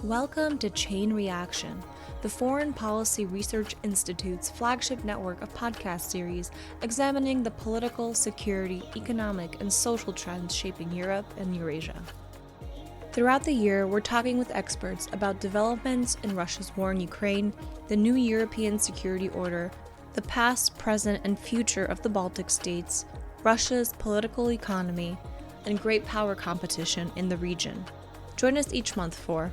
Welcome to Chain Reaction, the Foreign Policy Research Institute's flagship network of podcast series examining the political, security, economic, and social trends shaping Europe and Eurasia. Throughout the year, we're talking with experts about developments in Russia's war in Ukraine, the new European security order, the past, present, and future of the Baltic states, Russia's political economy, and great power competition in the region. Join us each month for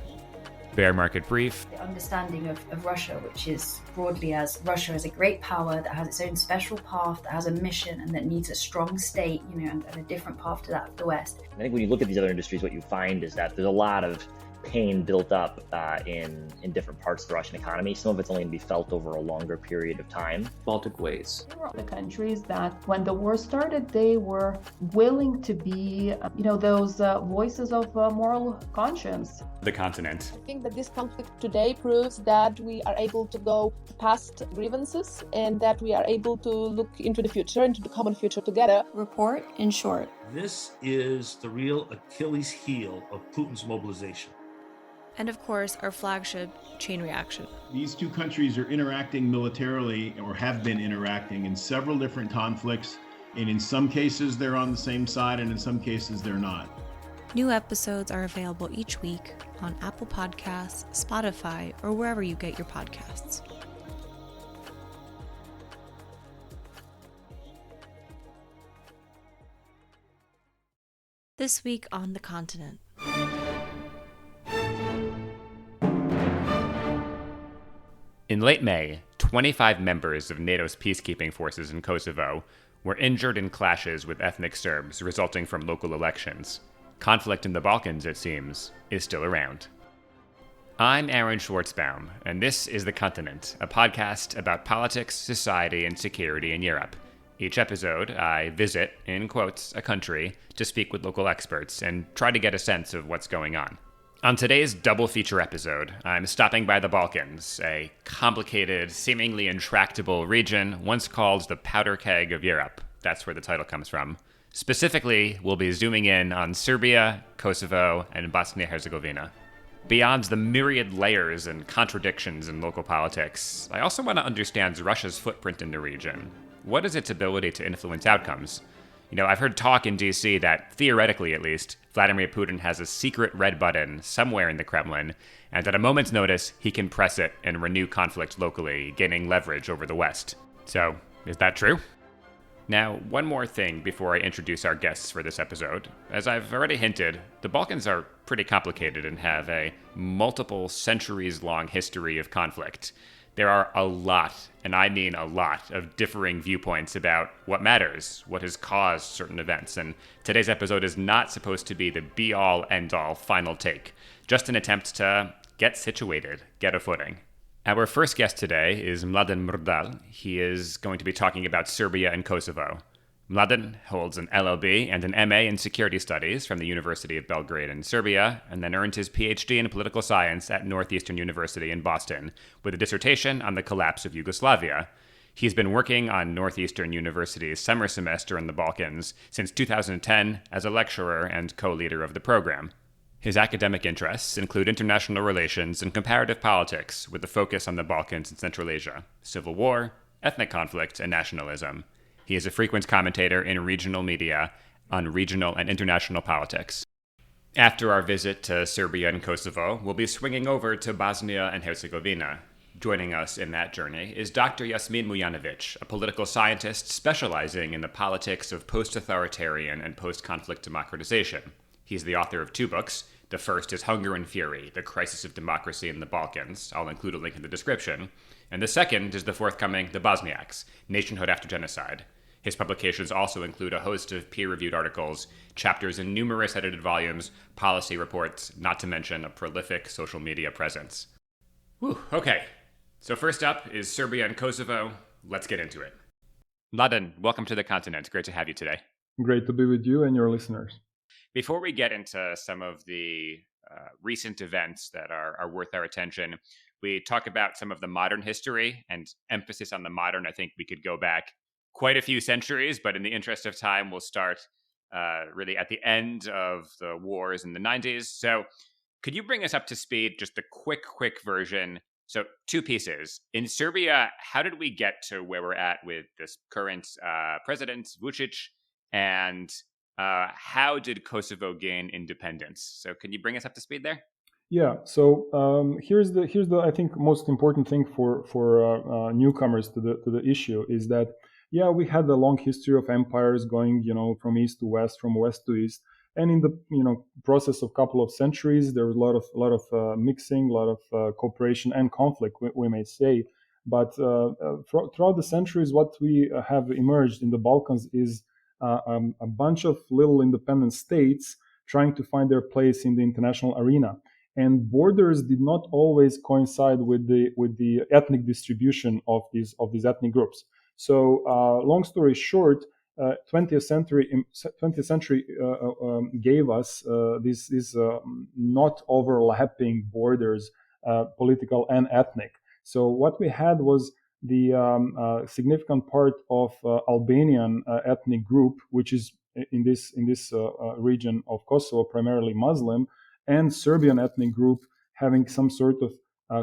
Bear Market Brief. The understanding of Russia, which is broadly as Russia as a great power that has its own special path, that has a mission, and that needs a strong state, and a different path to that of the West. I think when you look at these other industries, what you find is that there's a lot of pain built up in different parts of the Russian economy. Some of it's only going to be felt over a longer period of time. Baltic ways. There were the countries that when the war started, they were willing to be, those voices of moral conscience. The continent. I think that this conflict today proves that we are able to go past grievances and that we are able to look into the future, into the common future together. Report in short. This is the real Achilles heel of Putin's mobilization. And of course, our flagship, Chain Reaction. These two countries are interacting militarily, or have been interacting in several different conflicts, and in some cases they're on the same side, and in some cases they're not. New episodes are available each week on Apple Podcasts, Spotify, or wherever you get your podcasts. This week on the continent. In late May, 25 members of NATO's peacekeeping forces in Kosovo were injured in clashes with ethnic Serbs resulting from local elections. Conflict in the Balkans, it seems, is still around. I'm Aaron Schwartzbaum, and this is The Continent, a podcast about politics, society, and security in Europe. Each episode, I visit, in quotes, a country to speak with local experts and try to get a sense of what's going on. On today's double feature episode, I'm stopping by the Balkans, a complicated, seemingly intractable region once called the Powderkeg of Europe. That's where the title comes from. Specifically, we'll be zooming in on Serbia, Kosovo, and Bosnia-Herzegovina. Beyond the myriad layers and contradictions in local politics, I also want to understand Russia's footprint in the region. What is its ability to influence outcomes? I've heard talk in DC that, theoretically at least, Vladimir Putin has a secret red button somewhere in the Kremlin, and at a moment's notice, he can press it and renew conflict locally, gaining leverage over the West. So, is that true? Now, one more thing before I introduce our guests for this episode. As I've already hinted, the Balkans are pretty complicated and have a multiple centuries-long history of conflict. There are a lot, and I mean a lot, of differing viewpoints about what matters, what has caused certain events, and today's episode is not supposed to be the be-all, end-all final take, just an attempt to get situated, get a footing. Our first guest today is Mladen Mrdalj. He is going to be talking about Serbia and Kosovo. Mladen holds an LLB and an MA in Security Studies from the University of Belgrade in Serbia, and then earned his PhD in Political Science at Northeastern University in Boston, with a dissertation on the collapse of Yugoslavia. He's been working on Northeastern University's summer semester in the Balkans since 2010 as a lecturer and co-leader of the program. His academic interests include international relations and comparative politics, with a focus on the Balkans and Central Asia, civil war, ethnic conflict, and nationalism. He is a frequent commentator in regional media on regional and international politics. After our visit to Serbia and Kosovo, we'll be swinging over to Bosnia and Herzegovina. Joining us in that journey is Dr. Jasmin Munjanovic, a political scientist specializing in the politics of post-authoritarian and post-conflict democratization. He's the author of two books. The first is Hunger and Fury, The Crisis of Democracy in the Balkans. I'll include a link in the description. And the second is the forthcoming The Bosniaks, Nationhood After Genocide. His publications also include a host of peer-reviewed articles, chapters in numerous edited volumes, policy reports, not to mention a prolific social media presence. Whew, okay. So first up is Serbia and Kosovo. Let's get into it. Mladen, welcome to the continent. Great to have you today. Great to be with you and your listeners. Before we get into some of the recent events that are worth our attention, we talk about some of the modern history, and emphasis on the modern. I think we could go back quite a few centuries, but in the interest of time, we'll start really at the end of the wars in the 90s. So Could you bring us up to speed, just a quick version? So 2 pieces. In Serbia, how did we get to where we're at with this current president, Vucic? And how did Kosovo gain independence? So can you bring us up to speed there? Yeah. So here's the I think most important thing for newcomers to the issue is that we had a long history of empires going from east to west, from west to east, and in the process of couple of centuries there was a lot of mixing, a lot of cooperation and conflict, we may say. But throughout the centuries, what we have emerged in the Balkans is a bunch of little independent states trying to find their place in the international arena. And borders did not always coincide with the ethnic distribution of these ethnic groups. So, long story short, 20th century gave us these not overlapping borders, political and ethnic. So what we had was the significant part of Albanian ethnic group, which is in this region of Kosovo primarily Muslim, and Serbian ethnic group having some sort of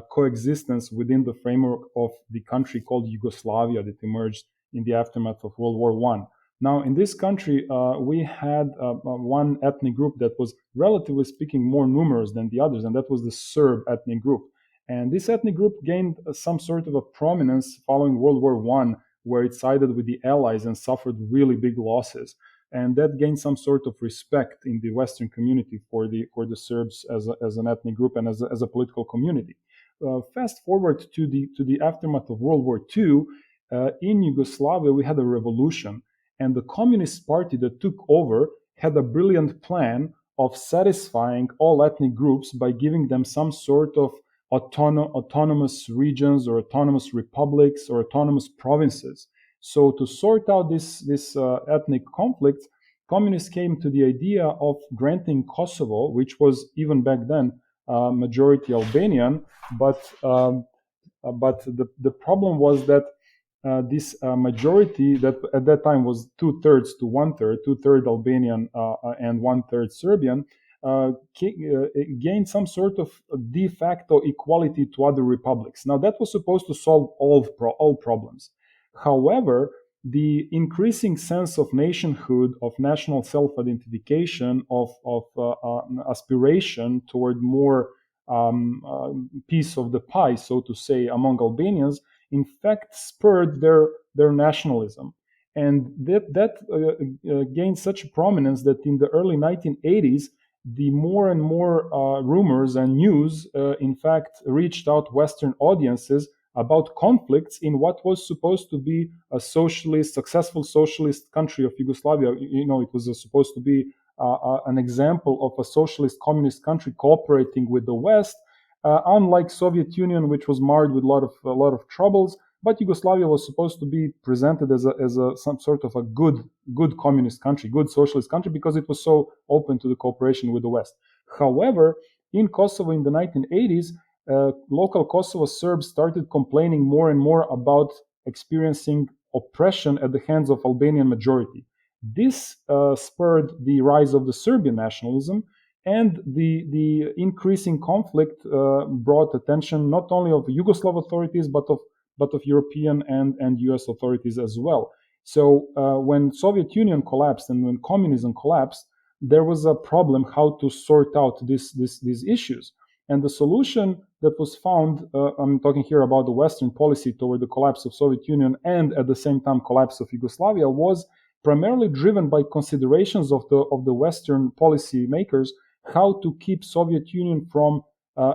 coexistence within the framework of the country called Yugoslavia that emerged in the aftermath of World War I. Now, in this country, we had one ethnic group that was, relatively speaking, more numerous than the others, and that was the Serb ethnic group. And this ethnic group gained some sort of a prominence following World War I, where it sided with the Allies and suffered really big losses. And that gained some sort of respect in the Western community for the Serbs as an ethnic group and as a political community. Fast forward to the aftermath of World War II, in Yugoslavia we had a revolution, and the Communist Party that took over had a brilliant plan of satisfying all ethnic groups by giving them some sort of autonomous regions or autonomous republics or autonomous provinces. So to sort out this ethnic conflict, communists came to the idea of granting Kosovo, which was even back then majority Albanian, but the problem was that this majority that at that time was 2/3 to 1/3, 2/3 Albanian and 1/3 Serbian, gained some sort of de facto equality to other republics. Now that was supposed to solve all problems. However, the increasing sense of nationhood, of national self-identification, of aspiration toward more piece of the pie, so to say, among Albanians, in fact spurred their nationalism. And that gained such prominence that in the early 1980s, the more and more rumors and news, in fact, reached out Western audiences about conflicts in what was supposed to be a successful socialist country of Yugoslavia. It was supposed to be an example of a socialist communist country cooperating with the West, unlike Soviet Union, which was marred with a lot of troubles. But Yugoslavia was supposed to be presented as some sort of a good communist country, good socialist country, because it was so open to the cooperation with the West. However, in Kosovo in the 1980s, local Kosovo Serbs started complaining more and more about experiencing oppression at the hands of Albanian majority. This spurred the rise of the Serbian nationalism, and the increasing conflict brought attention not only of Yugoslav authorities but of European and US authorities as well. So when Soviet Union collapsed and when communism collapsed, there was a problem how to sort out these issues. And the solution that was found, I'm talking here about the Western policy toward the collapse of Soviet Union and at the same time collapse of Yugoslavia, was primarily driven by considerations of the Western policy makers, how to keep Soviet Union from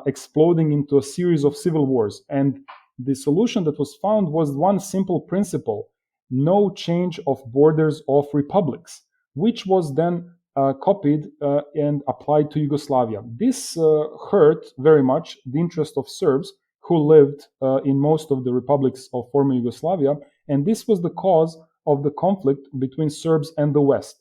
exploding into a series of civil wars. And the solution that was found was one simple principle: no change of borders of republics, which was then copied and applied to Yugoslavia. This hurt very much the interest of Serbs who lived in most of the republics of former Yugoslavia, and this was the cause of the conflict between Serbs and the West.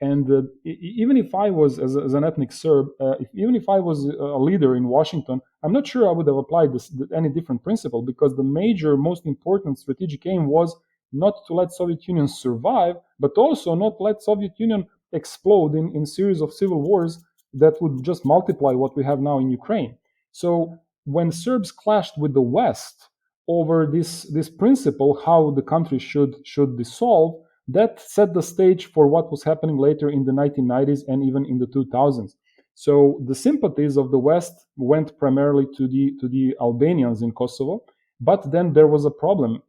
And even if I was, as an ethnic Serb, even if I was a leader in Washington, I'm not sure I would have applied any different principle, because the major, most important strategic aim was not to let Soviet Union survive, but also not let Soviet Union explode in series of civil wars that would just multiply what we have now in Ukraine. So when Serbs clashed with the West over this principle, how the country should dissolve, that set the stage for what was happening later in the 1990s and even in the 2000s. So the sympathies of the West went primarily to the Albanians in Kosovo, but then there was a problem.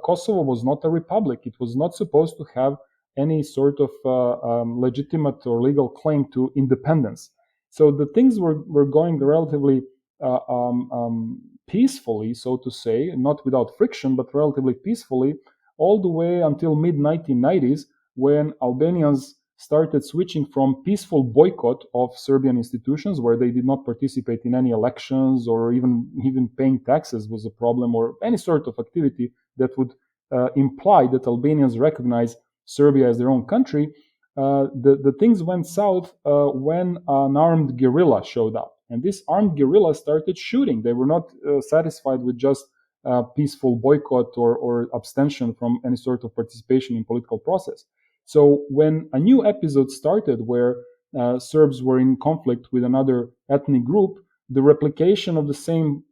Kosovo was not a republic. It was not supposed to have any sort of legitimate or legal claim to independence. So the things were going relatively peacefully, so to say, not without friction, but relatively peacefully, all the way until mid-1990s, when Albanians started switching from peaceful boycott of Serbian institutions, where they did not participate in any elections or even paying taxes was a problem, or any sort of activity that would imply that Albanians recognize Serbia as their own country. The things went south when an armed guerrilla showed up. And this armed guerrilla started shooting. They were not satisfied with just peaceful boycott or abstention from any sort of participation in political process. So when a new episode started where Serbs were in conflict with another ethnic group, the replication of the same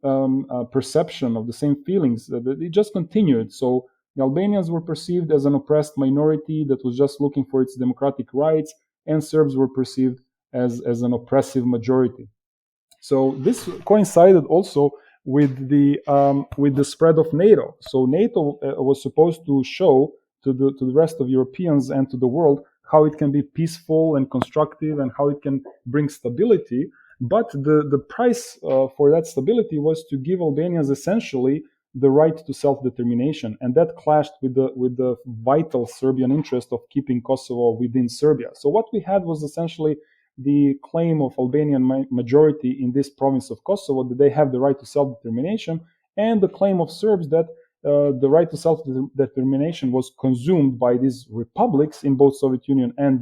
perception, of the same feelings, it just continued. So the Albanians were perceived as an oppressed minority that was just looking for its democratic rights, and Serbs were perceived as an oppressive majority. So this coincided also with the spread of NATO. So NATO was supposed to show to the rest of Europeans and to the world how it can be peaceful and constructive and how it can bring stability. But the price for that stability was to give Albanians essentially the right to self-determination, and that clashed with the vital Serbian interest of keeping Kosovo within Serbia. So what we had was essentially the claim of Albanian majority in this province of Kosovo that they have the right to self-determination, and the claim of Serbs that the right to self-determination was consumed by these republics in both Soviet Union and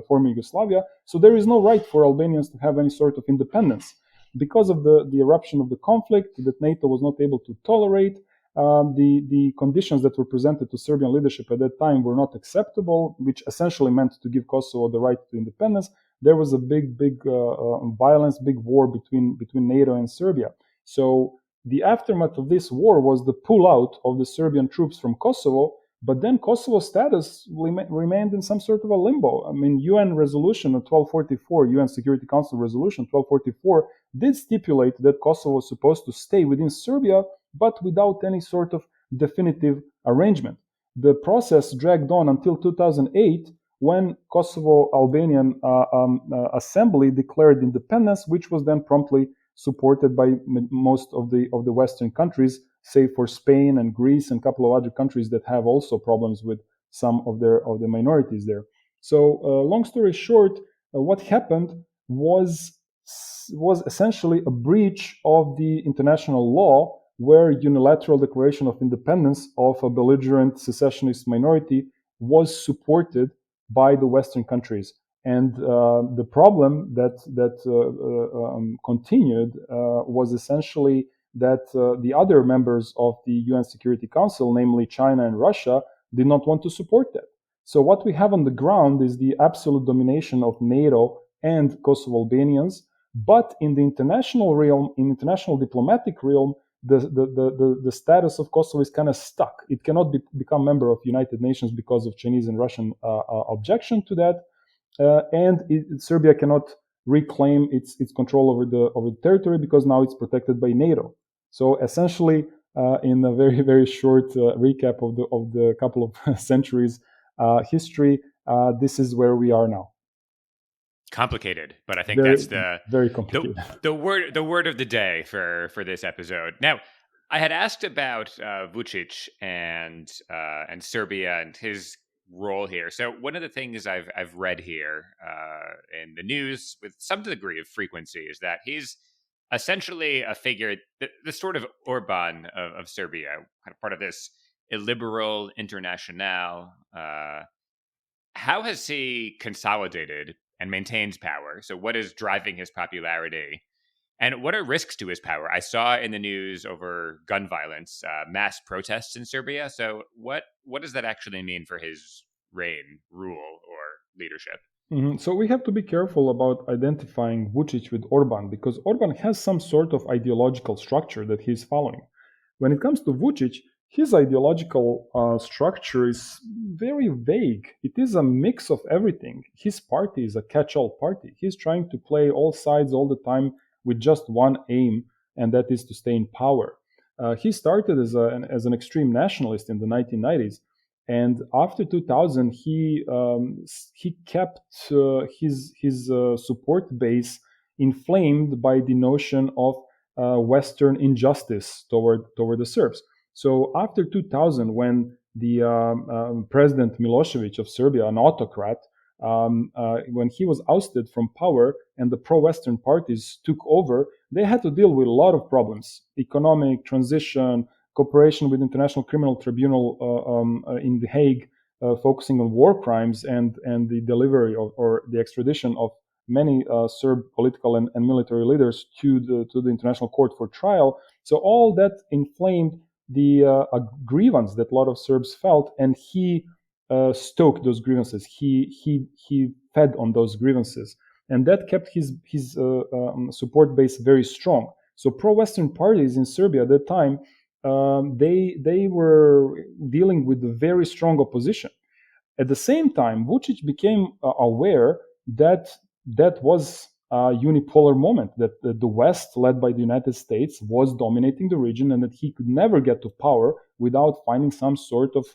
former Yugoslavia. So there is no right for Albanians to have any sort of independence. Because of the eruption of the conflict that NATO was not able to tolerate, the conditions that were presented to Serbian leadership at that time were not acceptable, which essentially meant to give Kosovo the right to independence. There was a big violence, big war between NATO and Serbia. So the aftermath of this war was the pullout of the Serbian troops from Kosovo, but then Kosovo's status remained in some sort of a limbo. I mean, UN resolution 1244, UN Security Council resolution 1244, did stipulate that Kosovo was supposed to stay within Serbia, but without any sort of definitive arrangement. The process dragged on until 2008, when Kosovo Albanian Assembly declared independence, which was then promptly supported by most of the Western countries, save for Spain and Greece and a couple of other countries that have also problems with some of the minorities there. So, long story short, what happened was essentially a breach of the international law, where unilateral declaration of independence of a belligerent secessionist minority was supported by the Western countries. And the problem that continued was essentially that the other members of the UN Security Council, namely China and Russia, did not want to support that. So what we have on the ground is the absolute domination of NATO and Kosovo Albanians. But in the international realm, in international diplomatic realm, the status of Kosovo is kind of stuck. It cannot become member of United Nations because of Chinese and Russian objection to that. Serbia cannot reclaim its control over the territory because now it's protected by NATO. So essentially, in a very, very short recap of the couple of centuries history, this is where we are now. Complicated, but I think that's very complicated. The word of the day for this episode. Now, I had asked about Vučić and Serbia and his role here. So one of the things I've read here in the news with some degree of frequency is that he's essentially a figure, the sort of Orban of Serbia, kind of part of this illiberal internationale. How has he consolidated and maintains power? So what is driving his popularity? And what are risks to his power? I saw in the news over gun violence, mass protests in Serbia. So what does that actually mean for his reign, rule, or leadership? So we have to be careful about identifying Vucic with Orban because Orban has some sort of ideological structure that he's following. When it comes to Vucic, his ideological structure is very vague. It is a mix of everything. His party is a catch-all party. He's trying to play all sides all the time with just one aim, and that is to stay in power. He started as an extreme nationalist in the 1990s, and after 2000 he kept his support base inflamed by the notion of Western injustice toward the Serbs. So after 2000, when the President Milosevic of Serbia, an autocrat, when he was ousted from power and the pro-Western parties took over, they had to deal with a lot of problems: economic transition, cooperation with International Criminal Tribunal in The Hague, focusing on war crimes and the delivery of, or the extradition of many Serb political and military leaders to the International Court for trial. So all that inflamed the grievance that a lot of Serbs felt, and he stoked those grievances. He fed on those grievances, and that kept his support base very strong. So pro-Western parties in Serbia at that time, they were dealing with a very strong opposition. At the same time, Vucic became aware that that was a unipolar moment, that the West, led by the United States, was dominating the region, and that he could never get to power without finding some sort of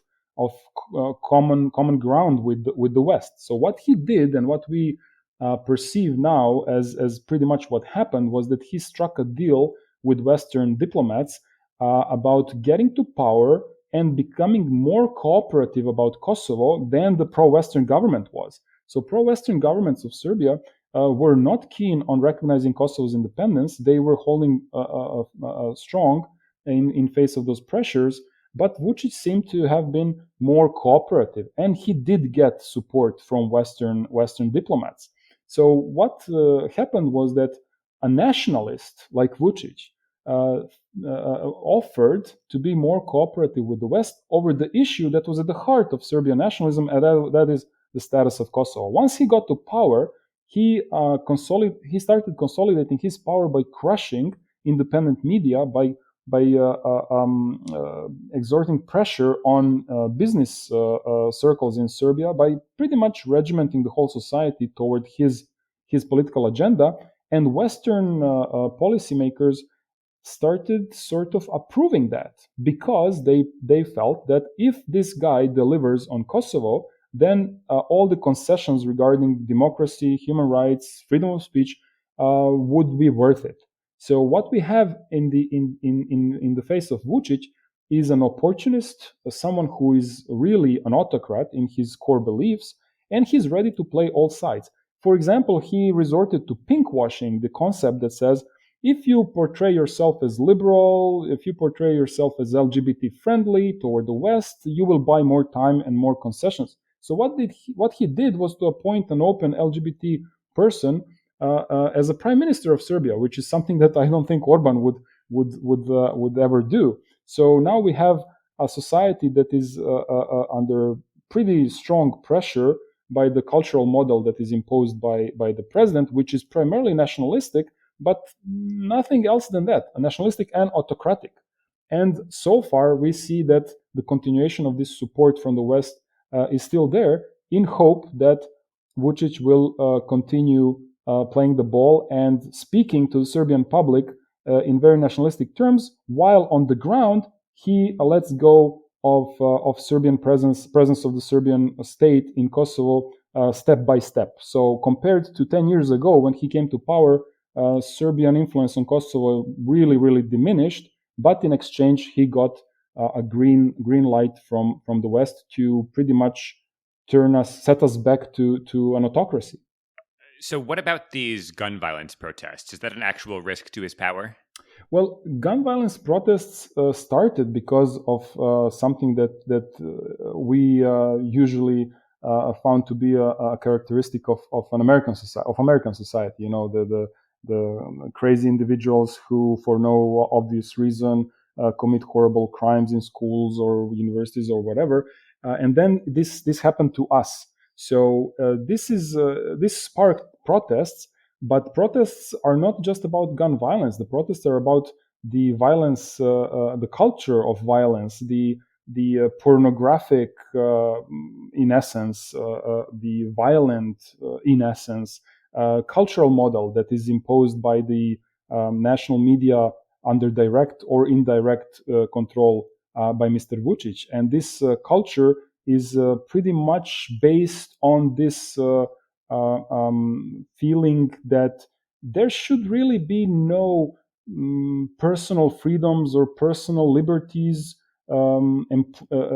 common ground with the West. So what he did, and what we perceive now as pretty much what happened, was that he struck a deal with Western diplomats about getting to power and becoming more cooperative about Kosovo than the pro-Western government was. So pro-Western governments of Serbia were not keen on recognizing Kosovo's independence. They were holding strong in face of those pressures, but Vucic seemed to have been more cooperative, and he did get support from Western diplomats. So what happened was that a nationalist like Vucic offered to be more cooperative with the West over the issue that was at the heart of Serbian nationalism, and that is the status of Kosovo. Once he got to power, he started consolidating his power by crushing independent media, by exerting pressure on business circles in Serbia, by pretty much regimenting the whole society toward his political agenda. And Western policymakers started sort of approving that, because they felt that if this guy delivers on Kosovo, then all the concessions regarding democracy, human rights, freedom of speech would be worth it. So what we have in the face of Vucic is an opportunist, someone who is really an autocrat in his core beliefs, and he's ready to play all sides. For example, he resorted to pinkwashing, the concept that says, if you portray yourself as liberal, if you portray yourself as LGBT friendly toward the West, you will buy more time and more concessions. So what he did was to appoint an open LGBT person as a prime minister of Serbia, which is something that I don't think Orban would ever do. So now we have a society that is under pretty strong pressure by the cultural model that is imposed by the president, which is primarily nationalistic, but nothing else than that, nationalistic and autocratic. And so far, we see that the continuation of this support from the West is still there, in hope that Vucic will continue playing the ball and speaking to the Serbian public in very nationalistic terms, while on the ground, he lets go of Serbian presence of the Serbian state in Kosovo step by step. So compared to 10 years ago, when he came to power, Serbian influence on Kosovo really, really diminished, but in exchange, he got a green light from the West to pretty much set us back to an autocracy. So what about these gun violence protests? Is that an actual risk to his power? Well, gun violence protests started because of something that we usually found to be a characteristic of American society. You know, the crazy individuals who, for no obvious reason, commit horrible crimes in schools or universities or whatever. And then this happened to us. So this sparked protests, but protests are not just about gun violence. The protests are about the violence, the culture of violence, the pornographic, in essence, the violent, in essence, cultural model that is imposed by the national media under direct or indirect control by Mr. Vučić. And this culture is pretty much based on this feeling that there should really be no personal freedoms or personal liberties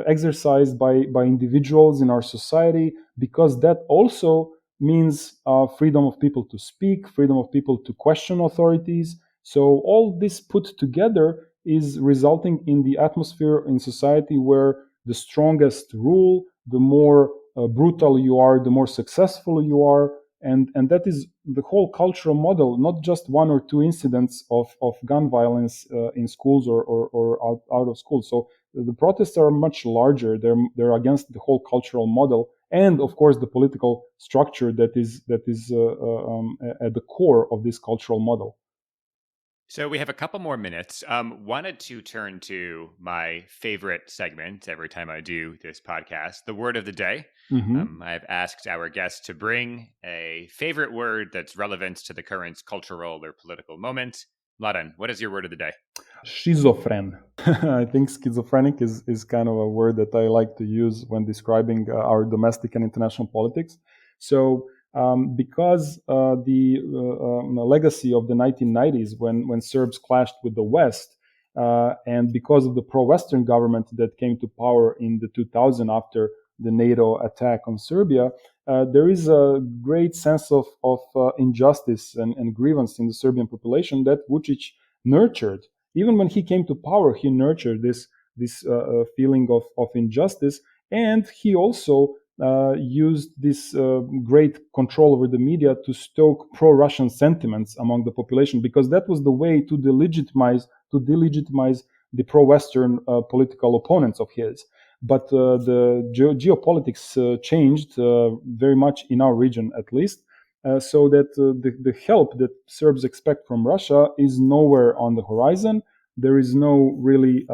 exercised by individuals in our society, because that also means freedom of people to speak, freedom of people to question authorities. So all this put together is resulting in the atmosphere in society where the strongest rule, the more brutal you are, the more successful you are. And that is the whole cultural model, not just one or two incidents of gun violence in schools or out of school. So the protests are much larger. They're against the whole cultural model, and of course the political structure that is at the core of this cultural model. So we have a couple more minutes. Wanted to turn to my favorite segment every time I do this podcast, the word of the day. I've asked our guests to bring a favorite word that's relevant to the current cultural or political moment. Mladen, what is your word of the day? Schizophren. I think schizophrenic is kind of a word that I like to use when describing our domestic and international politics. So because the legacy of the 1990s, when Serbs clashed with the West, and because of the pro-Western government that came to power in the 2000 after the NATO attack on Serbia, there is a great sense of injustice and grievance in the Serbian population that Vučić nurtured. Even when he came to power, he nurtured this feeling of injustice, and he also used this great control over the media to stoke pro-Russian sentiments among the population, because that was the way to delegitimize the pro-Western political opponents of his. But the geopolitics changed very much in our region, at least, so that the help that Serbs expect from Russia is nowhere on the horizon. There is no really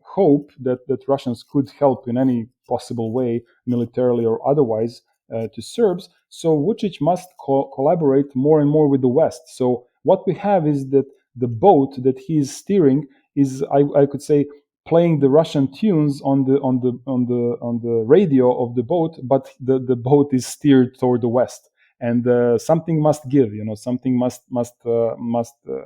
hope that Russians could help in any possible way, militarily or otherwise, to Serbs. So Vučić must collaborate more and more with the West. So what we have is that the boat that he is steering is, I could say, playing the Russian tunes on the radio of the boat, but the boat is steered toward the West, and something must give. Something must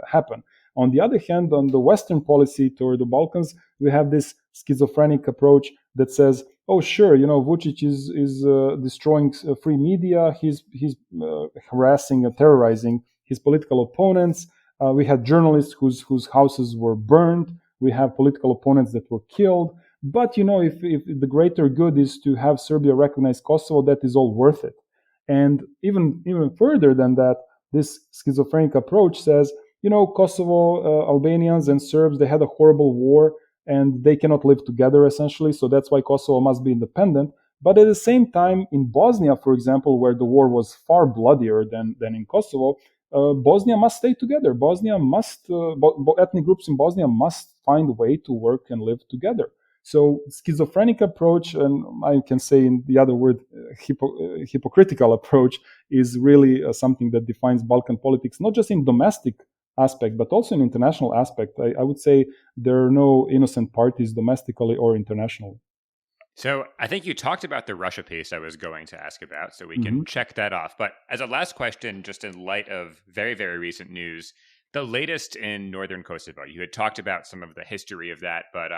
happen. On the other hand, on the Western policy toward the Balkans, we have this schizophrenic approach that says, "Oh, sure, Vučić is destroying free media. He's harassing and terrorizing his political opponents. We had journalists whose houses were burned. We have political opponents that were killed. But if the greater good is to have Serbia recognize Kosovo, that is all worth it." And even further than that, this schizophrenic approach says, Kosovo Albanians and Serbs, they had a horrible war and they cannot live together, essentially. So that's why Kosovo must be independent. But at the same time, in Bosnia, for example, where the war was far bloodier than in Kosovo, Bosnia must stay together. Bosnia must, ethnic groups in Bosnia must find a way to work and live together. So schizophrenic approach, and I can say in the other word, hypocritical approach, is really something that defines Balkan politics, not just in domestic aspect, but also in international aspect. I would say there are no innocent parties domestically or internationally. So I think you talked about the Russia piece I was going to ask about, so we can check that off. But as a last question, just in light of very, very recent news, the latest in northern Kosovo, you had talked about some of the history of that, but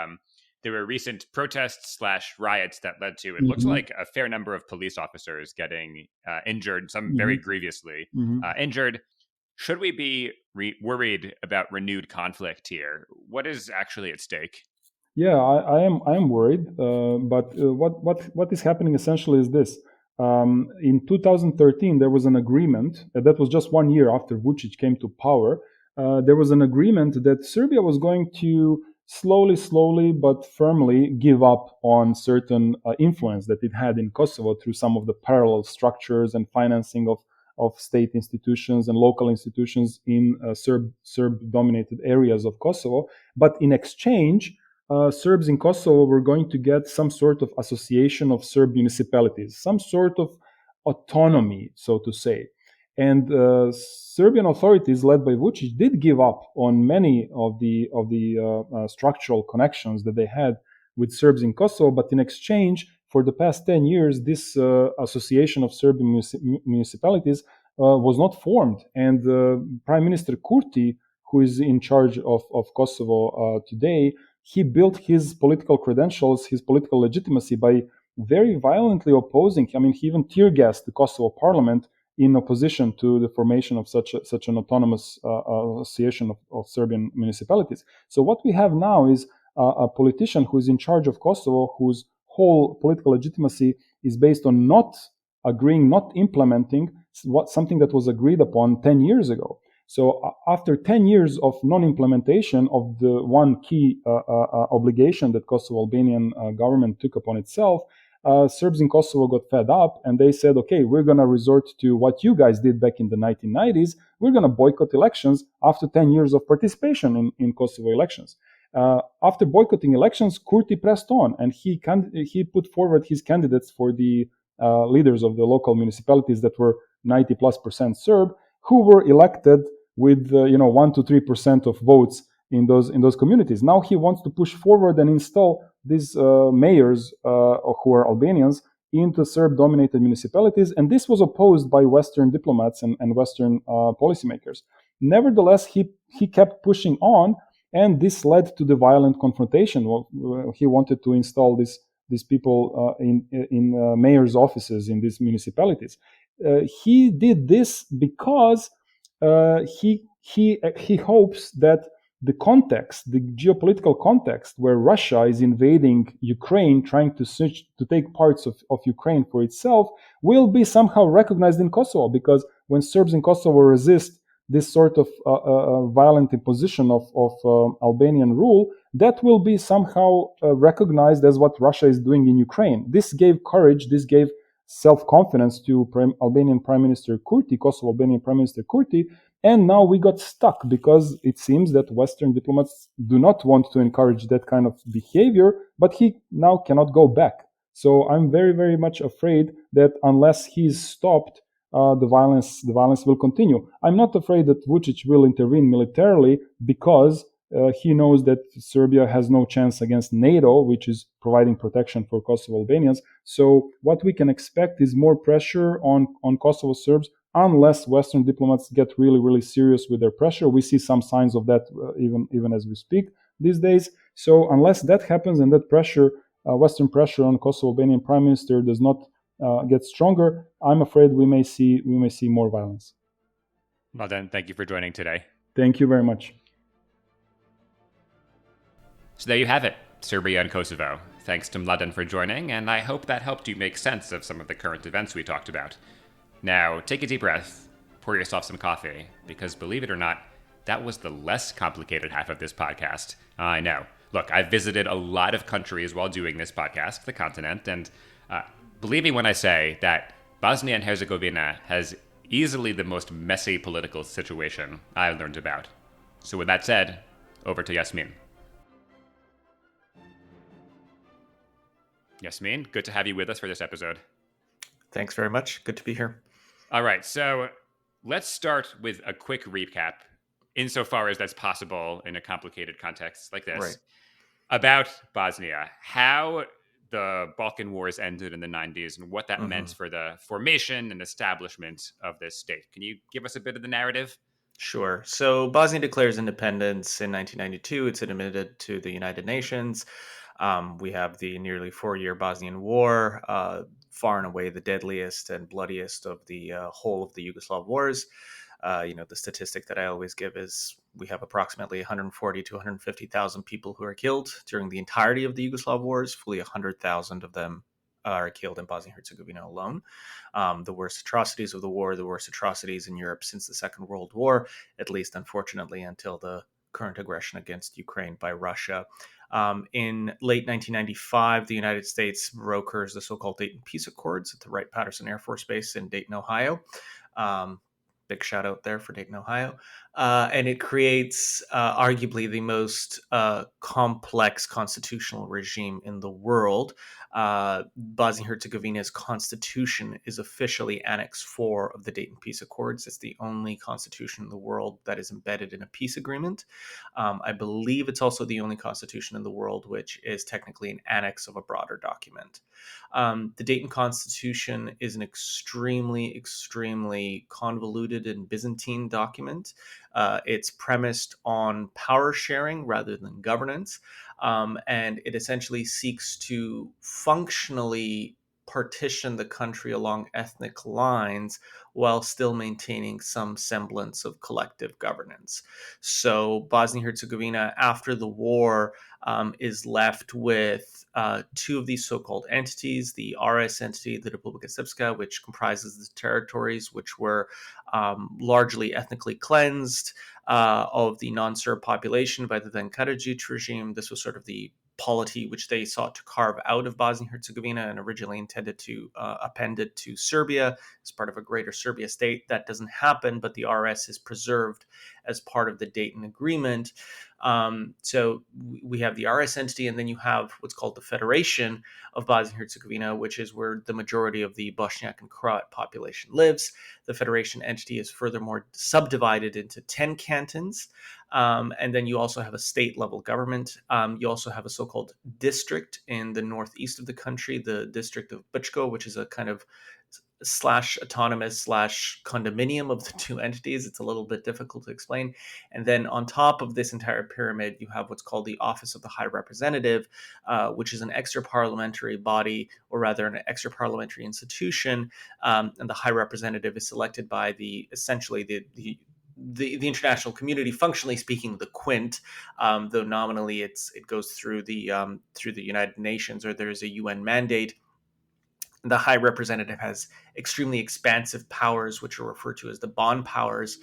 there were recent protests / riots that led to, it looks like, a fair number of police officers getting injured, some very grievously injured. Should we be worried about renewed conflict here? What is actually at stake? Yeah, I am worried. But what is happening essentially is this: in 2013 there was an agreement that was just 1 year after Vučić came to power. There was an agreement that Serbia was going to slowly but firmly give up on certain influence that it had in Kosovo through some of the parallel structures and financing of state institutions and local institutions in Serb-dominated areas of Kosovo. But in exchange, Serbs in Kosovo were going to get some sort of association of Serb municipalities, some sort of autonomy, so to say. And Serbian authorities, led by Vučić, did give up on many of the structural connections that they had with Serbs in Kosovo. But in exchange, for the past 10 years, this association of Serbian municipalities was not formed. And Prime Minister Kurti, who is in charge of Kosovo today, he built his political credentials, his political legitimacy by very violently opposing. I mean, he even tear gassed the Kosovo parliament in opposition to the formation of such an autonomous association of Serbian municipalities. So what we have now is a politician who is in charge of Kosovo, whose whole political legitimacy is based on not agreeing, not implementing something that was agreed upon 10 years ago. So after 10 years of non-implementation of the one key obligation that Kosovo Albanian government took upon itself, Serbs in Kosovo got fed up and they said, okay, we're going to resort to what you guys did back in the 1990s. We're going to boycott elections after 10 years of participation in Kosovo elections. After boycotting elections, Kurti pressed on and he put forward his candidates for the leaders of the local municipalities that were 90+% Serb, who were elected with 1 to 3% of votes in those communities. Now he wants to push forward and install these mayors who are Albanians into Serb-dominated municipalities, and this was opposed by Western diplomats and Western policymakers. Nevertheless, he kept pushing on, and this led to the violent confrontation. He wanted to install these people in mayors' offices in these municipalities. He did this because he hopes that the context, the geopolitical context where Russia is invading Ukraine, trying to take parts of Ukraine for itself, will be somehow recognized in Kosovo. Because when Serbs in Kosovo resist this sort of violent imposition of Albanian rule, that will be somehow recognized as what Russia is doing in Ukraine. This gave courage, this gave self-confidence to Albanian Prime Minister Kurti, Kosovo Albanian Prime Minister Kurti, and now we got stuck because it seems that Western diplomats do not want to encourage that kind of behavior, but he now cannot go back. So I'm very, very much afraid that unless he's stopped, the violence will continue. I'm not afraid that Vučić will intervene militarily because he knows that Serbia has no chance against NATO, which is providing protection for Kosovo Albanians. So what we can expect is more pressure on Kosovo Serbs unless Western diplomats get really, really serious with their pressure. We see some signs of that even as we speak these days. So unless that happens and that pressure, Western pressure on Kosovo Albanian Prime Minister does not get stronger, I'm afraid we may see more violence. Mladen, thank you for joining today. Thank you very much. So there you have it, Serbia and Kosovo. Thanks to Mladen for joining, and I hope that helped you make sense of some of the current events we talked about. Now, take a deep breath, pour yourself some coffee, because believe it or not, that was the less complicated half of this podcast. I know. Look, I've visited a lot of countries while doing this podcast, the continent, and believe me when I say that Bosnia and Herzegovina has easily the most messy political situation I've learned about. So with that said, over to Jasmin. Jasmin, good to have you with us for this episode. Thanks very much. Good to be here. All right, so let's start with a quick recap, insofar as that's possible in a complicated context like this, Right. about Bosnia, how the Balkan Wars ended in the 90s and what that meant for the formation and establishment of this state. Can you give us a bit of the narrative? Sure. So Bosnia declares independence in 1992. It's admitted to the United Nations. We have the nearly 4-year Bosnian War, far and away the deadliest and bloodiest of the whole of the Yugoslav wars. The statistic that I always give is we have approximately 140 to 150,000 people who are killed during the entirety of the Yugoslav wars. Fully 100,000 of them are killed in Bosnia and Herzegovina alone. The worst atrocities of the war, the worst atrocities in Europe since the Second World War, at least unfortunately until the current aggression against Ukraine by Russia. In late 1995, the United States brokers the so-called Dayton Peace Accords at the Wright-Patterson Air Force Base in Dayton, Ohio. Big shout out there for Dayton, Ohio. And it creates arguably the most complex constitutional regime in the world. Bosnia-Herzegovina's constitution is officially Annex 4 of the Dayton Peace Accords. It's the only constitution in the world that is embedded in a peace agreement. I believe it's also the only constitution in the world which is technically an annex of a broader document. The Dayton Constitution is an extremely, extremely convoluted and Byzantine document. It's premised on power sharing rather than governance, and it essentially seeks to functionally partition the country along ethnic lines while still maintaining some semblance of collective governance. So Bosnia-Herzegovina, after the war, is left with two of these so-called entities, the RS entity, the Republika Srpska, which comprises the territories which were largely ethnically cleansed of the non-Serb population by the then Karadzic regime. This was sort of the polity which they sought to carve out of Bosnia-Herzegovina and originally intended to append it to Serbia as part of a greater Serbia state. That doesn't happen, but the RS is preserved as part of the Dayton Agreement. So we have the RS entity, and then you have what's called the Federation of Bosnia-Herzegovina, which is where the majority of the Bosniak and Croat population lives. The Federation entity is furthermore subdivided into 10 cantons. And then you also have a state-level government. You also have a so-called district in the northeast of the country, the district of Brčko, which is a kind of /autonomous /condominium of the two entities. It's a little bit difficult to explain. And then on top of this entire pyramid, you have what's called the Office of the High Representative, which is an extra-parliamentary body, or rather an extra-parliamentary institution. And the High Representative is selected by essentially the international community, functionally speaking, the Quint, though nominally it goes through the United Nations, or there's a UN mandate. The High Representative has extremely expansive powers, which are referred to as the bond powers,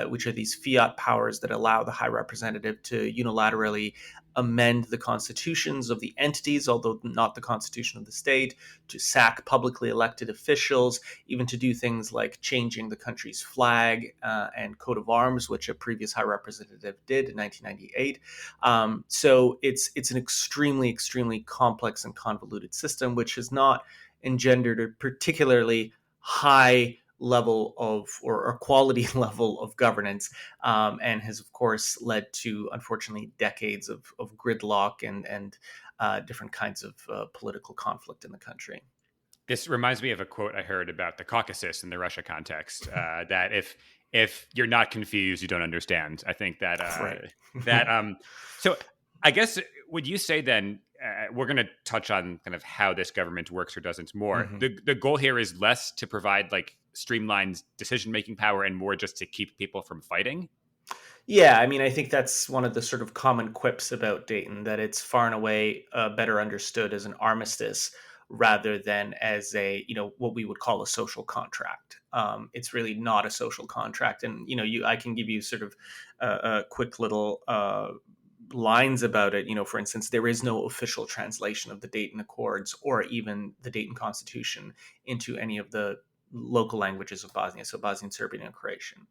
which are these fiat powers that allow the High Representative to unilaterally amend the constitutions of the entities, although not the constitution of the state, to sack publicly elected officials, even to do things like changing the country's flag and coat of arms, which a previous High Representative did in 1998. So it's an extremely, extremely complex and convoluted system, which has not engendered a particularly high level of or quality level of governance, and has of course led to, unfortunately, decades of gridlock and different kinds of political conflict in the country. This reminds me of a quote I heard about the Caucasus in the Russia context, that if you're not confused, you don't understand. I think that Right. So I guess, would you say then, we're going to touch on kind of how this government works or doesn't more. Mm-hmm. The goal here is less to provide like streamlined decision-making power and more just to keep people from fighting? Yeah, I mean, I think that's one of the sort of common quips about Dayton, that it's far and away better understood as an armistice rather than as what we would call a social contract. It's really not a social contract. And, I can give you sort of a quick little lines about it. For instance, there is no official translation of the Dayton Accords or even the Dayton Constitution into any of the local languages of Bosnia, so Bosnian, Serbian, and Croatian.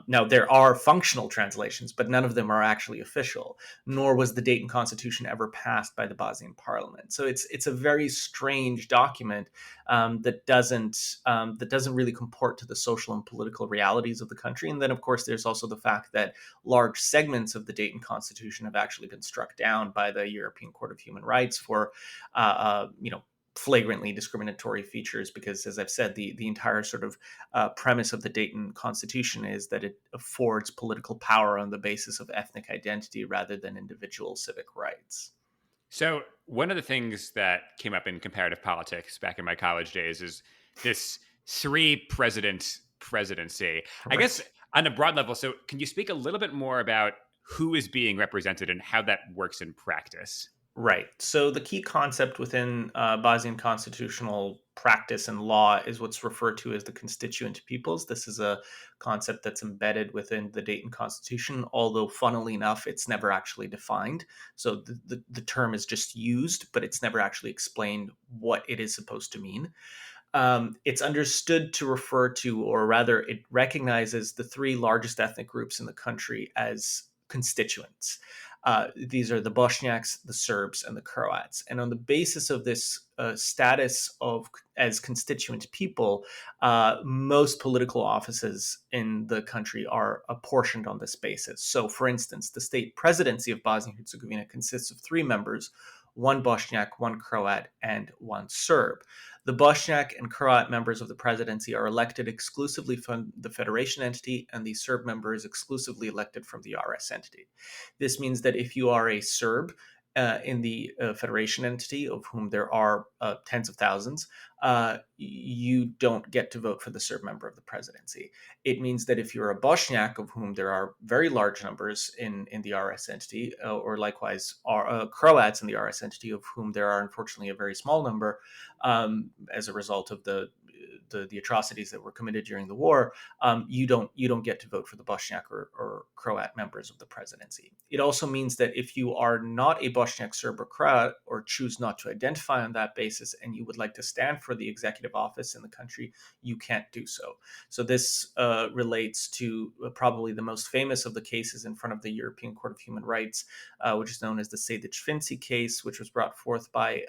Now, there are functional translations, but none of them are actually official, nor was the Dayton Constitution ever passed by the Bosnian parliament. So it's a very strange document that doesn't really comport to the social and political realities of the country. And then, of course, there's also the fact that large segments of the Dayton Constitution have actually been struck down by the European Court of Human Rights for, flagrantly discriminatory features, because, as I've said, the entire sort of premise of the Dayton Constitution is that it affords political power on the basis of ethnic identity rather than individual civic rights. So one of the things that came up in comparative politics back in my college days is this three-president presidency. Right. I guess on a broad level, so can you speak a little bit more about who is being represented and how that works in practice? Right. So the key concept within Bosnian constitutional practice and law is what's referred to as the constituent peoples. This is a concept that's embedded within the Dayton Constitution, although funnily enough, it's never actually defined. So the term is just used, but it's never actually explained what it is supposed to mean. It's understood to refer to, or rather, it recognizes the three largest ethnic groups in the country as constituents. These are the Bosniaks, the Serbs, and the Croats. And on the basis of this status of as constituent people, most political offices in the country are apportioned on this basis. So, for instance, the state presidency of Bosnia and Herzegovina consists of three members: one Bosniak, one Croat, and one Serb. The Bosniak and Croat members of the presidency are elected exclusively from the federation entity, and the Serb member is exclusively elected from the RS entity. This means that if you are a Serb in the federation entity, of whom there are tens of thousands, you don't get to vote for the Serb member of the presidency. It means that if you're a Bosniak, of whom there are very large numbers in the RS entity, or likewise are Croats in the RS entity, of whom there are unfortunately a very small number, as a result of the atrocities that were committed during the war, you don't get to vote for the Bosniak or Croat members of the presidency. It also means that if you are not a Bosniak, Serb, or Croat, or choose not to identify on that basis, and you would like to stand for the executive office in the country, you can't do so. So this relates to probably the most famous of the cases in front of the European Court of Human Rights, which is known as the Sejdić-Finci case, which was brought forth by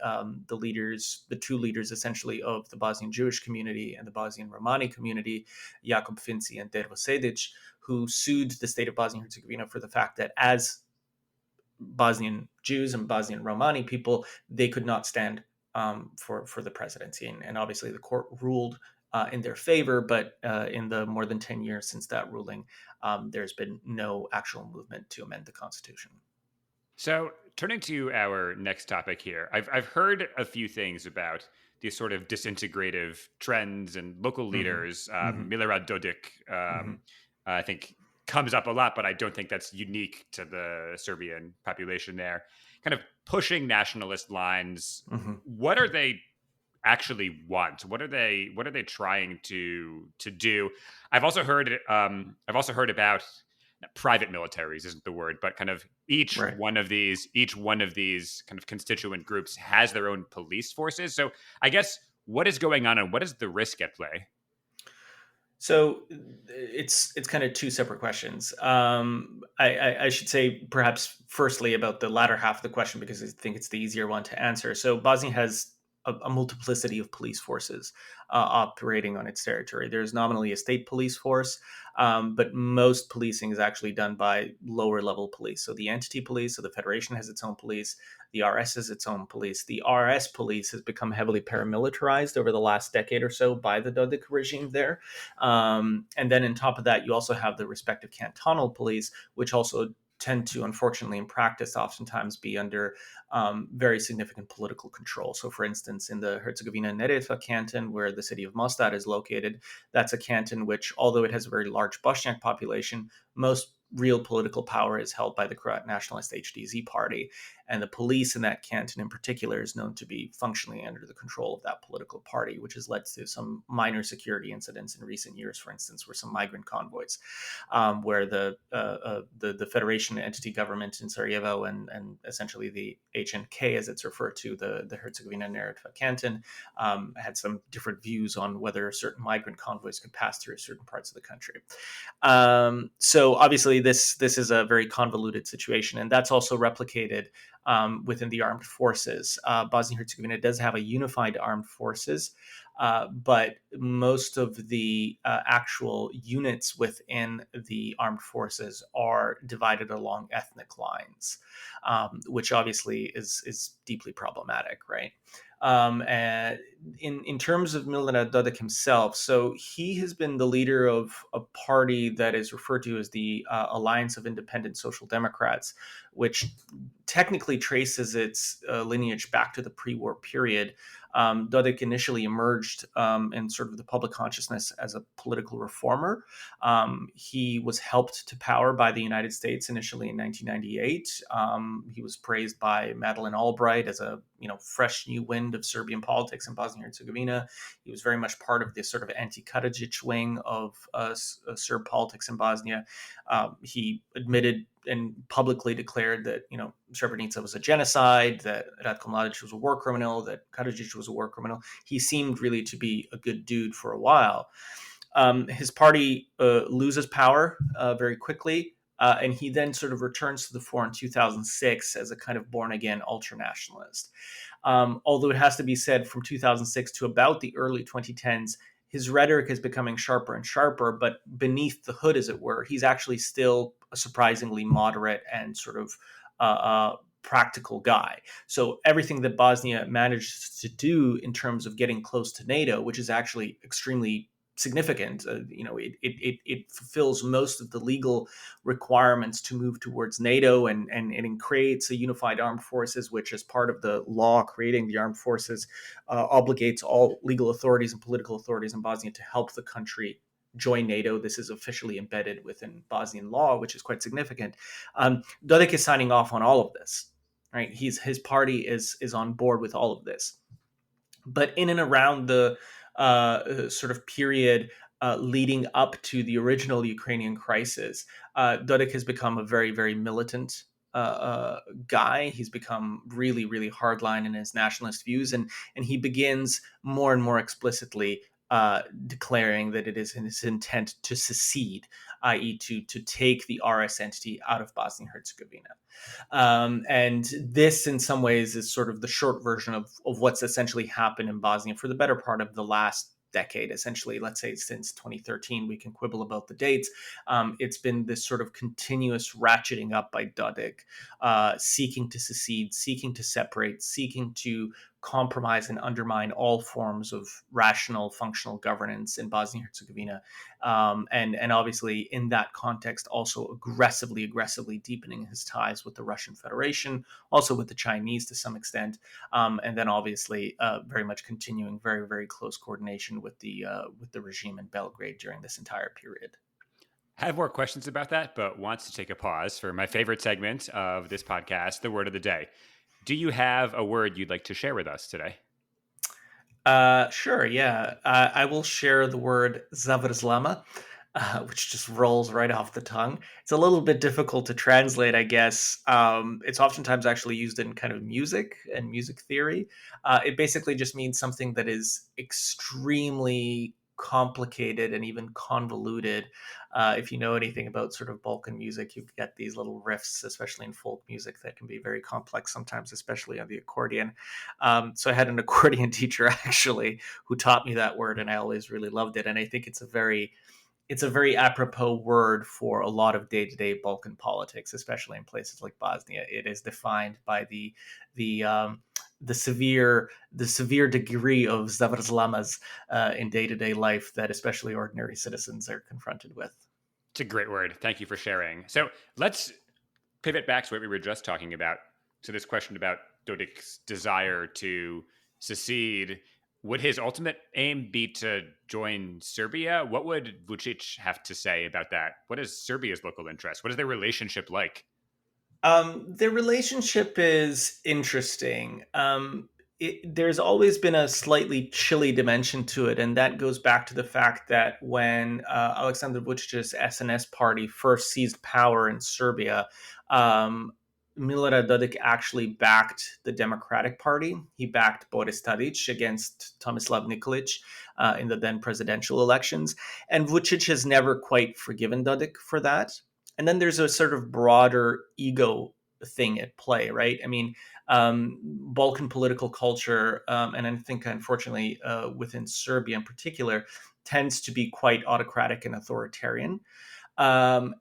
the two leaders essentially of the Bosnian Jewish community and the Bosnian Romani community, Jakub Finci and Dervo Sejdić, who sued the state of Bosnia and Herzegovina for the fact that as Bosnian Jews and Bosnian Romani people, they could not stand for the presidency. And obviously the court ruled in their favor, but in the more than 10 years since that ruling, there's been no actual movement to amend the constitution. So, turning to our next topic here, I've heard a few things about these sort of disintegrative trends and local leaders. Milorad Dodik, I think, comes up a lot, but I don't think that's unique to the Serbian population there. Kind of pushing nationalist lines. What are they actually want? What are they trying to do? I've also heard about private militaries isn't the word, but kind of each one of these kind of constituent groups has their own police forces. So I guess what is going on and what is the risk at play? So it's kind of two separate questions. I should say perhaps firstly about the latter half of the question, because I think it's the easier one to answer. So Bosnia has a multiplicity of police forces operating on its territory. There's nominally a state police force, but most policing is actually done by lower level police. So the entity police, so the federation has its own police. The RS has its own police. The RS police has become heavily paramilitarized over the last decade or so by the Dodik regime there. And then on top of that, you also have the respective cantonal police, which also tend to, unfortunately, in practice, oftentimes be under very significant political control. So, for instance, in the Herzegovina-Neretva canton, where the city of Mostar is located, that's a canton which, although it has a very large Bosniak population, most real political power is held by the Croat nationalist HDZ party. And the police in that canton in particular is known to be functionally under the control of that political party, which has led to some minor security incidents in recent years, for instance, where some migrant convoys, where the federation entity government in Sarajevo and essentially the HNK, as it's referred to, the Herzegovina-Neretva canton, had some different views on whether certain migrant convoys could pass through certain parts of the country. So obviously this is a very convoluted situation, and that's also replicated within the armed forces. Bosnia and Herzegovina does have a unified armed forces, but most of the actual units within the armed forces are divided along ethnic lines, which obviously is deeply problematic, right? And in terms of Milorad Dodik himself, so he has been the leader of a party that is referred to as the Alliance of Independent Social Democrats, which technically traces its lineage back to the pre-war period. Dodik initially emerged in sort of the public consciousness as a political reformer. He was helped to power by the United States initially in 1998. He was praised by Madeleine Albright as a fresh new wind of Serbian politics in Bosnia and Herzegovina. He was very much part of this sort of anti-Karadzic wing of Serb politics in Bosnia. He admitted and publicly declared that Srebrenica was a genocide, that Ratko Mladic was a war criminal, that Karadzic was a war criminal. He seemed really to be a good dude for a while. His party loses power very quickly, and he then sort of returns to the fore in 2006 as a kind of born-again ultranationalist. Although it has to be said, from 2006 to about the early 2010s, his rhetoric is becoming sharper and sharper, but beneath the hood, as it were, he's actually still a surprisingly moderate and sort of practical guy. So everything that Bosnia managed to do in terms of getting close to NATO, which is actually extremely significant, it fulfills most of the legal requirements to move towards NATO, and it creates a unified armed forces, which, as part of the law creating the armed forces, obligates all legal authorities and political authorities in Bosnia to help the country join NATO. This is officially embedded within Bosnian law, which is quite significant. Dodik is signing off on all of this, right? His party is on board with all of this. But in and around the sort of period leading up to the original Ukrainian crisis, Dodik has become a very, very militant guy. He's become really, really hardline in his nationalist views, and he begins more and more explicitly declaring that it is in his intent to secede, i.e. to take the RS entity out of Bosnia-Herzegovina. And this, in some ways, is sort of the short version of what's essentially happened in Bosnia for the better part of the last decade, essentially. Let's say since 2013. We can quibble about the dates. It's been this sort of continuous ratcheting up by Dodik, seeking to secede, seeking to separate, seeking to compromise and undermine all forms of rational, functional governance in Bosnia-Herzegovina. And obviously, in that context, also aggressively deepening his ties with the Russian Federation, also with the Chinese to some extent, and then obviously very much continuing very, very close coordination with the regime in Belgrade during this entire period. I have more questions about that, but wants to take a pause for my favorite segment of this podcast, the word of the day. Do you have a word you'd like to share with us today? Sure, yeah. I will share the word zavrzlama, which just rolls right off the tongue. It's a little bit difficult to translate, I guess. It's oftentimes actually used in kind of music and music theory. It basically just means something that is extremely complicated and even convoluted. If you know anything about sort of Balkan music, you get these little riffs, especially in folk music, that can be very complex sometimes, especially on the accordion. So I had an accordion teacher actually who taught me that word, and I always really loved it. And I think it's a very apropos word for a lot of day-to-day Balkan politics, especially in places like Bosnia. It is defined by the severe degree of zavrzlamas in day-to-day life that especially ordinary citizens are confronted with. It's a great word. Thank you for sharing. So let's pivot back to what we were just talking about. So this question about Dodik's desire to secede. Would his ultimate aim be to join Serbia? What would Vučić have to say about that? What is Serbia's local interest? What is their relationship like? Their relationship is interesting. There's always been a slightly chilly dimension to it, and that goes back to the fact that when Aleksandar Vučić's SNS party first seized power in Serbia, Milorad Dodik actually backed the Democratic Party. He backed Boris Tadić against Tomislav Nikolić in the then presidential elections. And Vučić has never quite forgiven Dodik for that. And then there's a sort of broader ego thing at play, right? I mean, Balkan political culture, and I think, unfortunately, within Serbia in particular, tends to be quite autocratic and authoritarian. And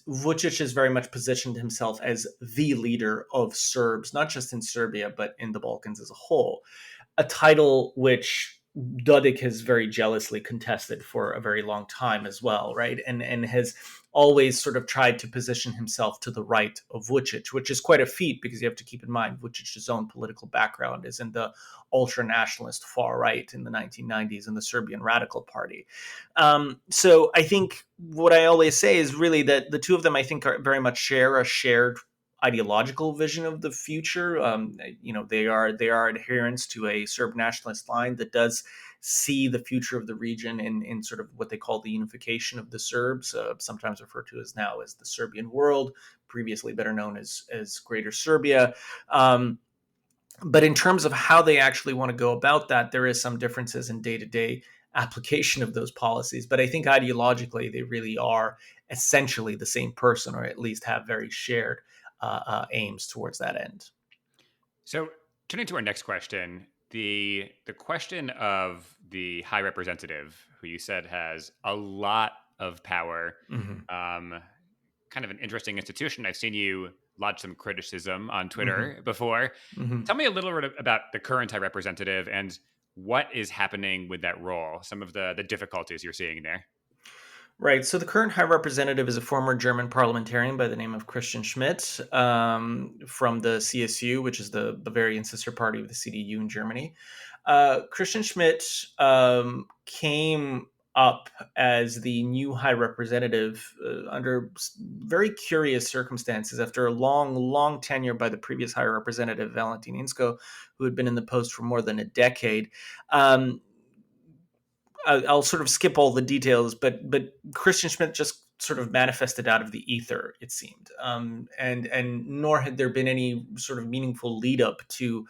Vučić has very much positioned himself as the leader of Serbs, not just in Serbia, but in the Balkans as a whole. a title which Dodik has very jealously contested for a very long time as well, right? And has always sort of tried to position himself to the right of Vučić, which is quite a feat because you have to keep in mind Vučić's own political background is in the ultra-nationalist far right in the 1990s in the Serbian Radical Party. So I think what I always say is really that the two of them, I think, are very much share a shared ideological vision of the future. They are adherents to a Serb nationalist line that does see the future of the region in sort of what they call the unification of the Serbs, sometimes referred to as now as the Serbian world, previously better known as Greater Serbia. But in terms of how they actually want to go about that, there is some differences in day-to-day application of those policies. But I think ideologically, they really are essentially the same person, or at least have very shared aims towards that end. So turning to our next question, the question of the High Representative, who you said has a lot of power, kind of an interesting institution. I've seen you lodge some criticism on Twitter before. Tell me a little bit about the current High Representative and what is happening with that role, some of the difficulties you're seeing there. Right. So the current High Representative is a former German parliamentarian by the name of Christian Schmidt from the CSU, which is the Bavarian sister party of the CDU in Germany. Christian Schmidt came up as the new High Representative under very curious circumstances after a long tenure by the previous High Representative, Valentin Inzko, who had been in the post for more than a decade. I'll sort of skip all the details, but Christian Schmidt just sort of manifested out of the ether, it seemed, and nor had there been any sort of meaningful lead up to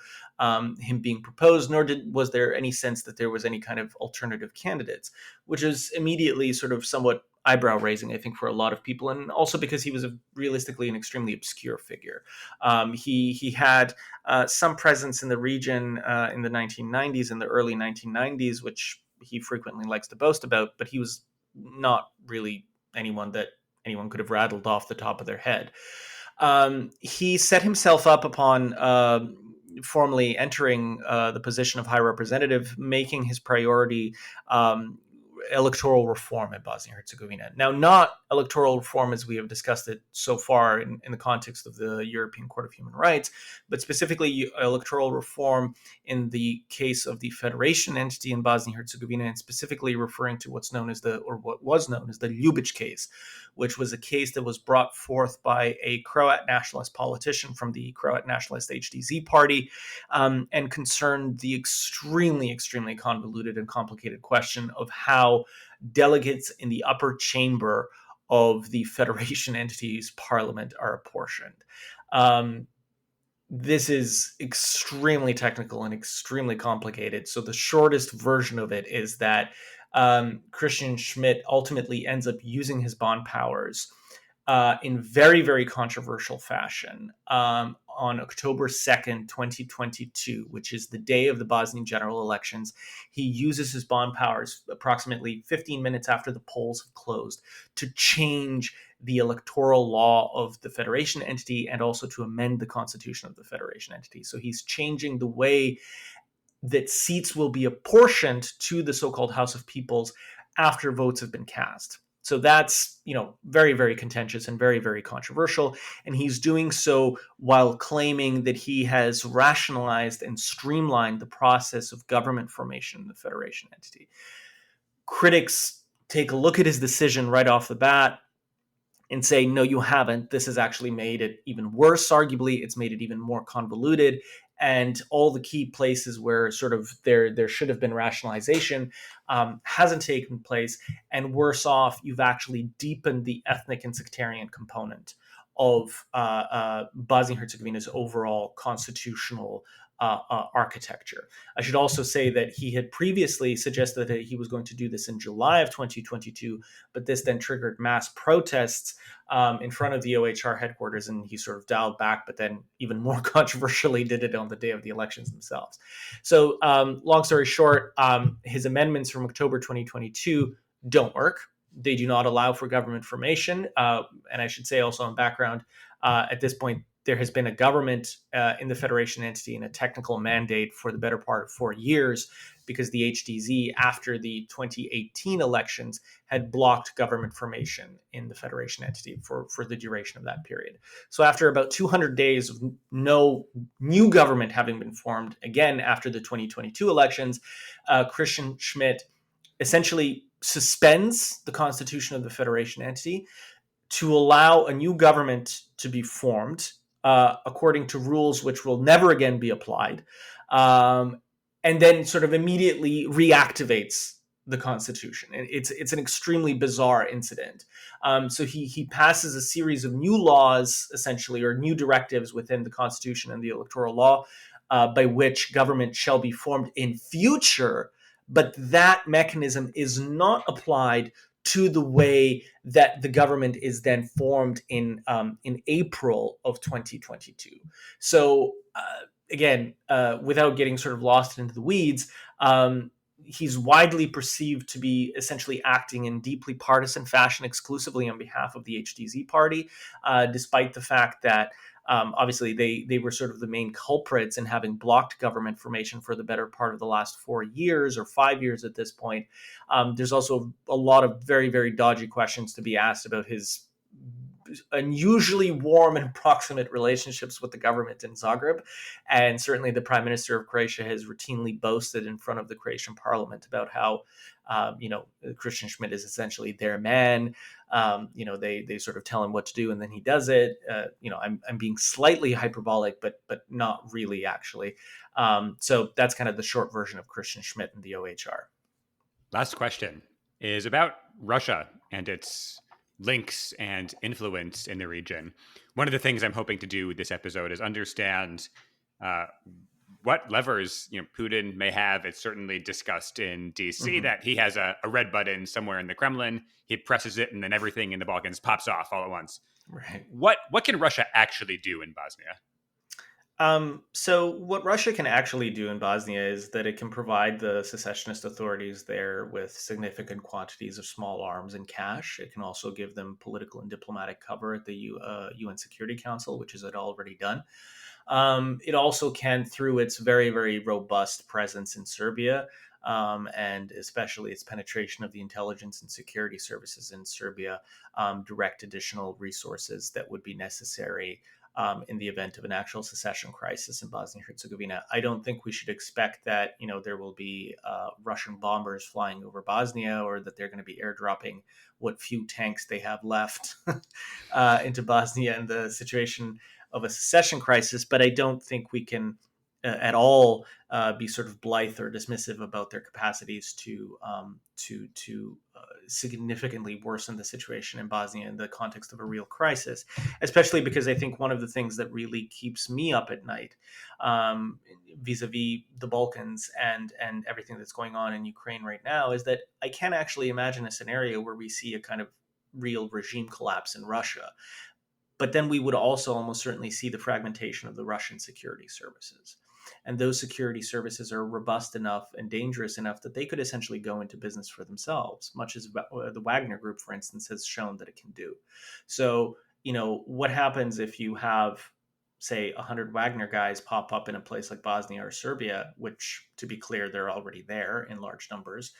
him being proposed, nor was there any sense that there was any kind of alternative candidates, which is immediately sort of somewhat eyebrow raising, I think, for a lot of people, and also because he was realistically an extremely obscure figure. He had some presence in the region in the 1990s, in the early 1990s, which he frequently likes to boast about, but he was not really anyone that anyone could have rattled off the top of their head. He set himself up upon formally entering the position of High Representative, making his priority electoral reform in Bosnia and Herzegovina. Now, not electoral reform as we have discussed it so far in the context of the European Court of Human Rights, but specifically electoral reform in the case of the federation entity in Bosnia and Herzegovina, and specifically referring to what was known as the Ljubic case, which was a case that was brought forth by a Croat nationalist politician from the Croat nationalist HDZ party, and concerned the extremely convoluted and complicated question of how delegates in the upper chamber of the federation entity's parliament are apportioned. This is extremely technical and extremely complicated. So the shortest version of it is that Christian Schmidt ultimately ends up using his bond powers in very controversial fashion on October 2nd, 2022, which is the day of the Bosnian general elections. He uses his bond powers approximately 15 minutes after the polls have closed to change the electoral law of the federation entity and also to amend the constitution of the federation entity. So he's changing the way that seats will be apportioned to the so-called House of Peoples after votes have been cast. So that's, very contentious and very controversial. And he's doing so while claiming that he has rationalized and streamlined the process of government formation in the federation entity. Critics take a look at his decision right off the bat and say, no, you haven't. This has actually made it even worse. Arguably, it's made it even more convoluted. And all the key places where sort of there should have been rationalization hasn't taken place. And worse off, you've actually deepened the ethnic and sectarian component of Bosnia and Herzegovina's overall constitutional architecture. I should also say that he had previously suggested that he was going to do this in July of 2022, but this then triggered mass protests in front of the OHR headquarters, and he sort of dialed back, but then even more controversially did it on the day of the elections themselves. So long story short, his amendments from October 2022 don't work. They do not allow for government formation. And I should say also in background, at this point, there has been a government in the federation entity and a technical mandate for the better part of 4 years, because the HDZ, after the 2018 elections, had blocked government formation in the federation entity for the duration of that period. So after about 200 days of no new government having been formed, again after the 2022 elections, Christian Schmidt essentially suspends the constitution of the federation entity to allow a new government to be formed according to rules which will never again be applied, and then sort of immediately reactivates the constitution. And it's an extremely bizarre incident. So he passes a series of new laws, essentially, or new directives within the constitution and the electoral law, by which government shall be formed in future, but that mechanism is not applied to the way that the government is then formed in April of 2022. So again, without getting sort of lost into the weeds, he's widely perceived to be essentially acting in deeply partisan fashion exclusively on behalf of the HDZ party, despite the fact that obviously they were sort of the main culprits in having blocked government formation for the better part of the last 4 years or 5 years at this point. There's also a lot of very, very dodgy questions to be asked about his unusually warm and proximate relationships with the government in Zagreb. And certainly the Prime Minister of Croatia has routinely boasted in front of the Croatian parliament about how, Christian Schmidt is essentially their man. They sort of tell him what to do and then he does it. I'm being slightly hyperbolic, but not really actually. So that's kind of the short version of Christian Schmidt and the OHR. Last question is about Russia and its links and influence in the region. One of the things I'm hoping to do with this episode is understand what levers Putin may have. It's certainly discussed in DC that he has a red button somewhere in the Kremlin. He presses it and then everything in the Balkans pops off all at once. Right. What can Russia actually do in Bosnia? So what Russia can actually do in Bosnia is that it can provide the secessionist authorities there with significant quantities of small arms and cash. It can also give them political and diplomatic cover at the UN Security Council, which is it already done. It also can, through its very, very robust presence in Serbia, and especially its penetration of the intelligence and security services in Serbia, direct additional resources that would be necessary in the event of an actual secession crisis in Bosnia and Herzegovina. I don't think we should expect that, there will be Russian bombers flying over Bosnia, or that they're going to be airdropping what few tanks they have left into Bosnia in the situation of a secession crisis. But I don't think we can at all be sort of blithe or dismissive about their capacities to significantly worsen the situation in Bosnia in the context of a real crisis, especially because I think one of the things that really keeps me up at night vis-a-vis the Balkans and everything that's going on in Ukraine right now is that I can't actually imagine a scenario where we see a kind of real regime collapse in Russia. But then we would also almost certainly see the fragmentation of the Russian security services. And those security services are robust enough and dangerous enough that they could essentially go into business for themselves, much as the Wagner Group, for instance, has shown that it can do. So, what happens if you have, say, 100 Wagner guys pop up in a place like Bosnia or Serbia, which, to be clear, they're already there in large numbers.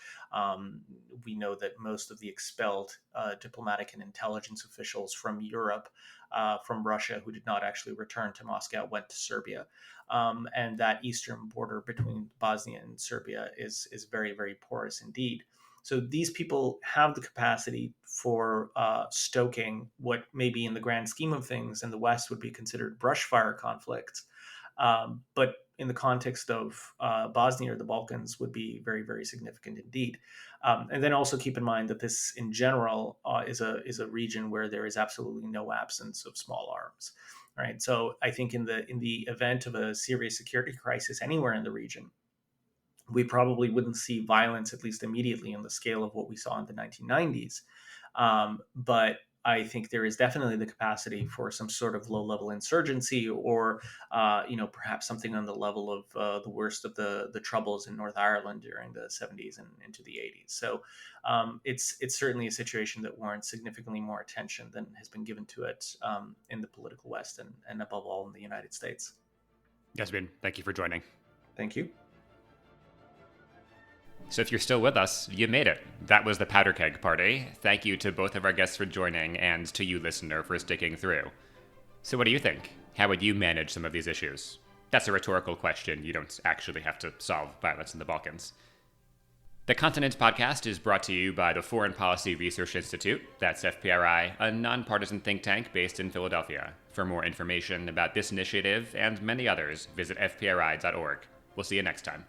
We know that most of the expelled diplomatic and intelligence officials from Europe, from Russia, who did not actually return to Moscow, went to Serbia. And that eastern border between Bosnia and Serbia is very, very porous indeed. So these people have the capacity for stoking what maybe in the grand scheme of things in the West would be considered brushfire conflicts. But in the context of Bosnia or the Balkans would be very, very significant indeed. And then also keep in mind that this in general is a region where there is absolutely no absence of small arms. Right. So I think in the event of a serious security crisis anywhere in the region, we probably wouldn't see violence, at least immediately, on the scale of what we saw in the 1990s. But I think there is definitely the capacity for some sort of low-level insurgency, or perhaps something on the level of the worst of the troubles in North Ireland during the 70s and into the 80s. So it's certainly a situation that warrants significantly more attention than has been given to it in the political West, and above all in the United States. Jasmin, thank you for joining. Thank you. So if you're still with us, you made it. That was the Powderkeg Party. Thank you to both of our guests for joining, and to you, listener, for sticking through. So what do you think? How would you manage some of these issues? That's a rhetorical question. You don't actually have to solve violence in the Balkans. The Continent podcast is brought to you by the Foreign Policy Research Institute, that's FPRI, a nonpartisan think tank based in Philadelphia. For more information about this initiative and many others, visit fpri.org. We'll see you next time.